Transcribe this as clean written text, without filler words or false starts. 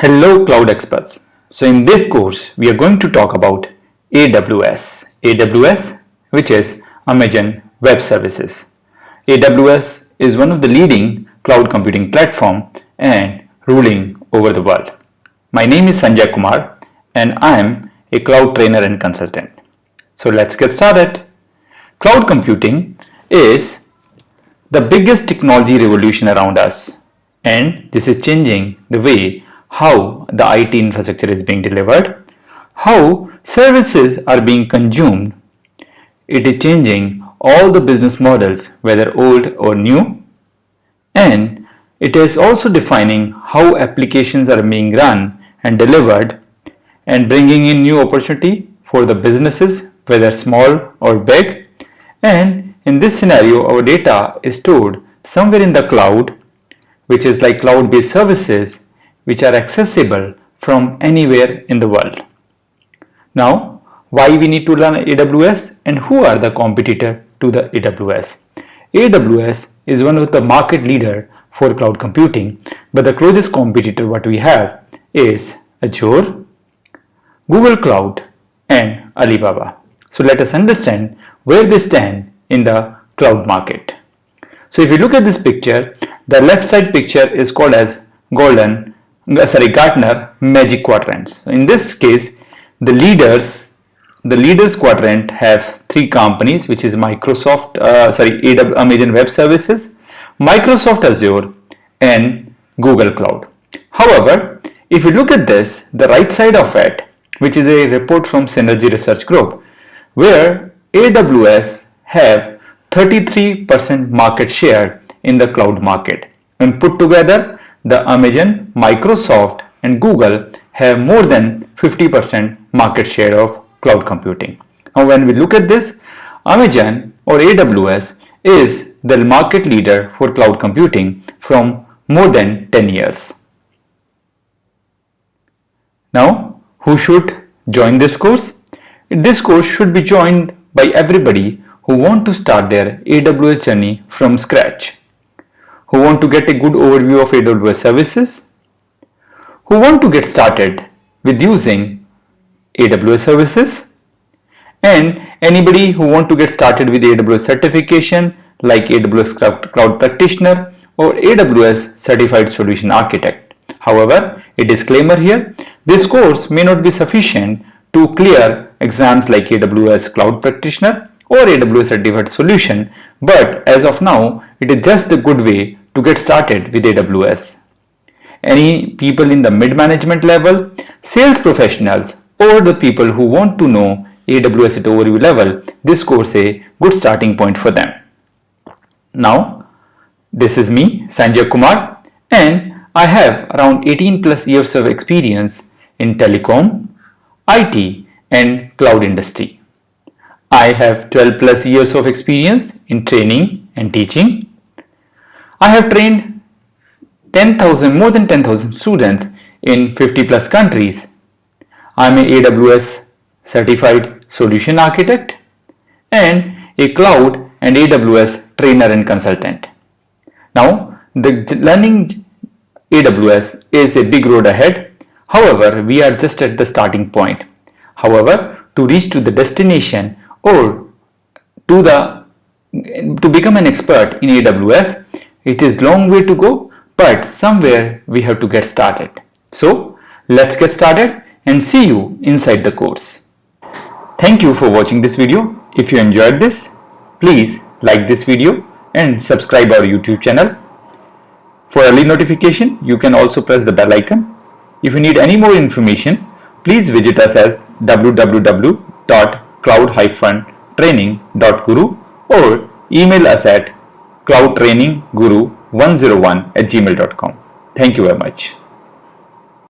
Hello cloud experts. So in this course we are going to talk about AWS. AWS, which is Amazon Web Services. AWS is one of the leading cloud computing platform and ruling over the world. My name is Sanjay Kumar and I am a cloud trainer and consultant. So let's get started. Cloud computing is the biggest technology revolution around us, and this is changing the way how the IT infrastructure is being delivered, how services are being consumed. It is changing all the business models, whether old or new, and it is also defining how applications are being run and delivered and bringing in new opportunity for the businesses, whether small or big. And in this scenario, our data is stored somewhere in the cloud, which is like cloud-based services which are accessible from anywhere in the world. Now, why we need to learn AWS and who are the competitor to the AWS? AWS is one of the market leader for cloud computing, but the closest competitor what we have is Azure, Google Cloud and Alibaba. So let us understand where they stand in the cloud market. So if you look at this picture, the left side picture is called as Gartner Magic Quadrants. So in this case, the leaders quadrant have three companies, which is Amazon Web Services, Microsoft Azure, and Google Cloud. However, if you look at this, the right side of it, which is a report from Synergy Research Group, where AWS have 33% market share in the cloud market, and put together the Amazon, Microsoft and Google have more than 50% market share of cloud computing. Now when we look at this, Amazon or AWS is the market leader for cloud computing from more than 10 years. Now, who should join this course? This course should be joined by everybody who want to start their AWS journey from scratch, who want to get a good overview of AWS services, who want to get started with using AWS services, and anybody who want to get started with AWS certification like AWS Cloud Practitioner or AWS Certified Solution Architect. However, a disclaimer here, this course may not be sufficient to clear exams like AWS Cloud Practitioner or AWS Certified Solution, but as of now, it is just a good way to get started with AWS. Any people in the mid-management level, sales professionals, or the people who want to know AWS at overview level, this course is a good starting point for them. Now, this is me, Sanjay Kumar, and I have around 18 plus years of experience in telecom, IT, and cloud industry. I have 12 plus years of experience in training and teaching. I have trained more than 10,000 students in 50 plus countries. I am an AWS Certified Solution Architect and a Cloud and AWS trainer and consultant. Now, the learning AWS is a big road ahead. However, we are just at the starting point. However, to reach to the destination or to become an expert in AWS, it is long way to go, but somewhere we have to get started. So let's get started and see you inside the course. Thank you for watching this video. If you enjoyed this, please like this video and subscribe our YouTube channel. For early notification, you can also press the bell icon. If you need any more information, please visit us at www.cloud-training.guru or email us at cloudtrainingguru101@gmail.com. Thank you very much.